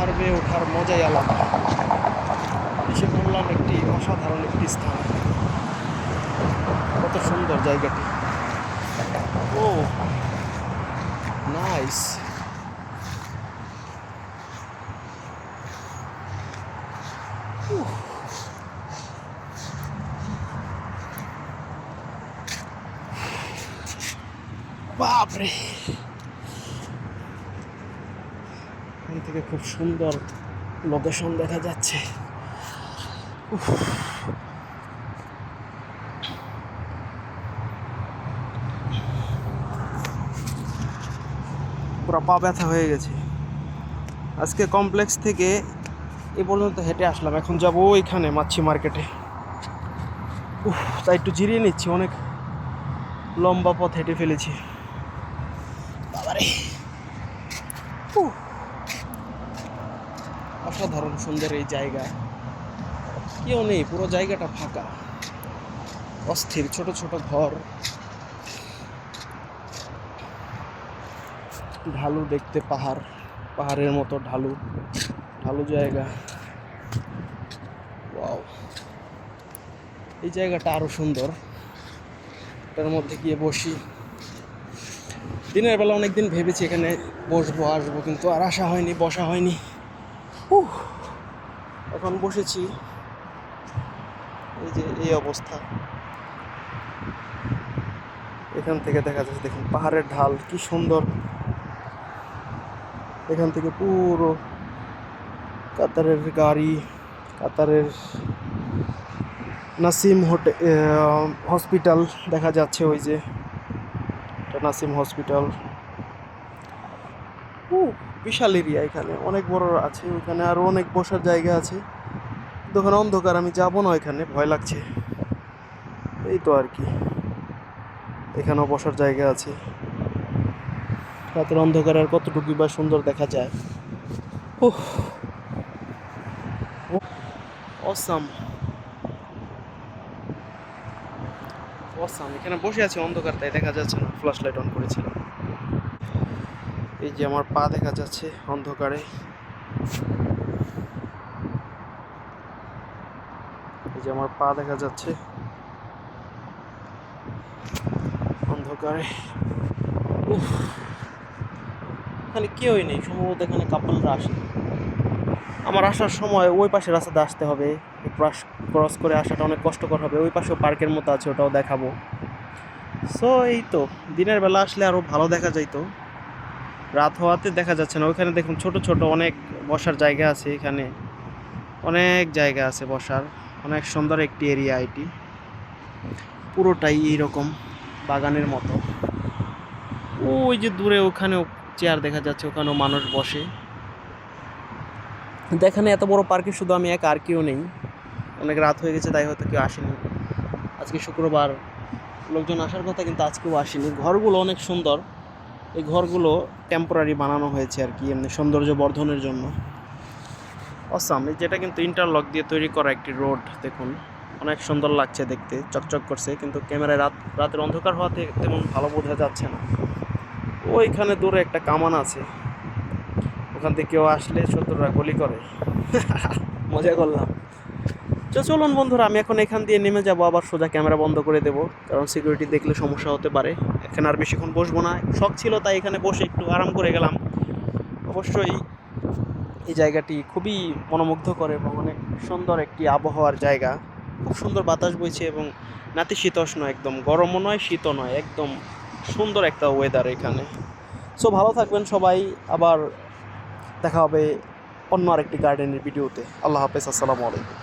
পাহাড় বেয়ে ওঠার মজাই আলাদা। এসে বললাম একটি অসাধারণ একটি স্থান। কত সুন্দর জায়গাটি। ও নাইস। বাপরে, এখান থেকে খুব সুন্দর লোকেশন দেখা যাচ্ছে। পুরো পা ব্যথা হয়ে গেছে। আজকে কমপ্লেক্স থেকে এ পর্যন্ত হেঁটে আসলাম, এখন যাবো ওইখানে মাছি মার্কেটে। তাই একটু জিরিয়ে নিচ্ছি, অনেক লম্বা পথ হেঁটে ফেলেছি। বাবারে, অসাধারণ সুন্দর এই জায়গা। কেউ নেই, পুরো জায়গাটা ফাঁকা, অস্থির ছোট ছোট ঘর, ঢালু দেখতে পাহাড়, পাহাড়ের মতো ঢালু ঢালু জায়গা। ওয়াও, এই জায়গাটা আরো সুন্দর। এটার মধ্যে গিয়ে বসি। দিনের বেলা অনেকদিন ভেবেছি এখানে বসবো আসবো, কিন্তু আর আসা হয়নি, বসা হয়নি। এখন বসেছি, এই যে এই অবস্থা। এখান থেকে দেখা যাচ্ছে, দেখুন পাহাড়ের ঢাল কি সুন্দর। এখান থেকে পুরো কাতারের গাড়ি, কাতারের নাসিম হসপিটাল দেখা যাচ্ছে। ওই যে নাসিম হসপিটাল। বিশাল এরিয়া, এখানে অনেক বড় আছে। ওখানে আরো অনেক বসার জায়গা আছে। দোকান অন্ধকার, আমি যাবো না ওইখানে, ভয় লাগছে। এই তো আর কি, এখানেও বসার জায়গা আছে। রাতের অন্ধকার আর কতটুকু বা সুন্দর দেখা যায়। Awesome awesome. এখানে বসে আছি, অন্ধকার তাই দেখা যাচ্ছে না, ফ্ল্যাশ লাইট অন করেছিলাম। এই যে আমার পা দেখা যাচ্ছে অন্ধকারে। এই যে আমার পা দেখা যাচ্ছে অন্ধকারে। এখানে কেউই নেই, সম্ভবত এখানে কাপলরা আসে। আমার আসার সময় ওই পাশে রাস্তাতে আসতে হবে, ক্রস করে আসাটা অনেক কষ্টকর হবে। ওই পাশেও পার্কের মতো আছে, ওটাও দেখাবো। সো এই তো, দিনের বেলা আসলে আরও ভালো দেখা যাইতো, রাত হওয়াতে দেখা যাচ্ছে না। ওইখানে দেখুন ছোট ছোট অনেক বসার জায়গা আছে, এখানে অনেক জায়গা আছে বসার, অনেক সুন্দর একটি এরিয়া এটি। পুরোটাই এইরকম বাগানের মতো। ওই যে দূরে ওখানেও চেয়ার দেখা যাচ্ছে, ওখানেও মানুষ বসে। কিন্তু এখানে এত বড় পার্কে শুধু আমি একা, আর কেউ নেই। অনেক রাত হয়ে গেছে, তাই হয়তো কেউ আসেনি। আজকে শুক্রবার, লোকজন আসার কথা, কিন্তু আজকেও আসেনি। ঘরগুলো অনেক সুন্দর, এই ঘরগুলো টেম্পোরারি বানানো হয়েছে আর কি, এমনি সৌন্দর্য বর্ধনের জন্য। অসাম। যেটা কিন্তু ইন্টারলক দিয়ে তৈরি করা একটি রোড, দেখুন অনেক সুন্দর লাগছে দেখতে, চকচক করছে। কিন্তু ক্যামেরায় রাতের অন্ধকার হওয়াতে তেমন ভালো বোঝা যাচ্ছে না। ওইখানে দূরে একটা কামান আছে, ওখান থেকে কেউ আসলে শত্রুরা গুলি করে। মজা করলাম। চলুন বন্ধুরা, আমি এখন এখান দিয়ে নেমে যাব, আবার সোজা ক্যামেরা বন্ধ করে দেবো, কারণ সিকিউরিটি দেখলে সমস্যা হতে পারে। এখানে আর বেশিক্ষণ বসবো না, শখ ছিল তাই এখানে বসে একটু আরাম করে গেলাম। অবশ্যই এই জায়গাটি খুবই মনোমুগ্ধকর এবং অনেক সুন্দর একটি আবহাওয়ার জায়গা। খুব সুন্দর বাতাস বইছে এবং নাতিশীতোষ্ণ, একদম গরমও নয় শীতও নয়, একদম সুন্দর একটা ওয়েদার এখানে। সো ভালো থাকবেন সবাই, আবার দেখা হবে অন্য আরেকটি গার্ডেনের ভিডিওতে। আল্লাহ হাফেজ, আসসালামু আলাইকুম।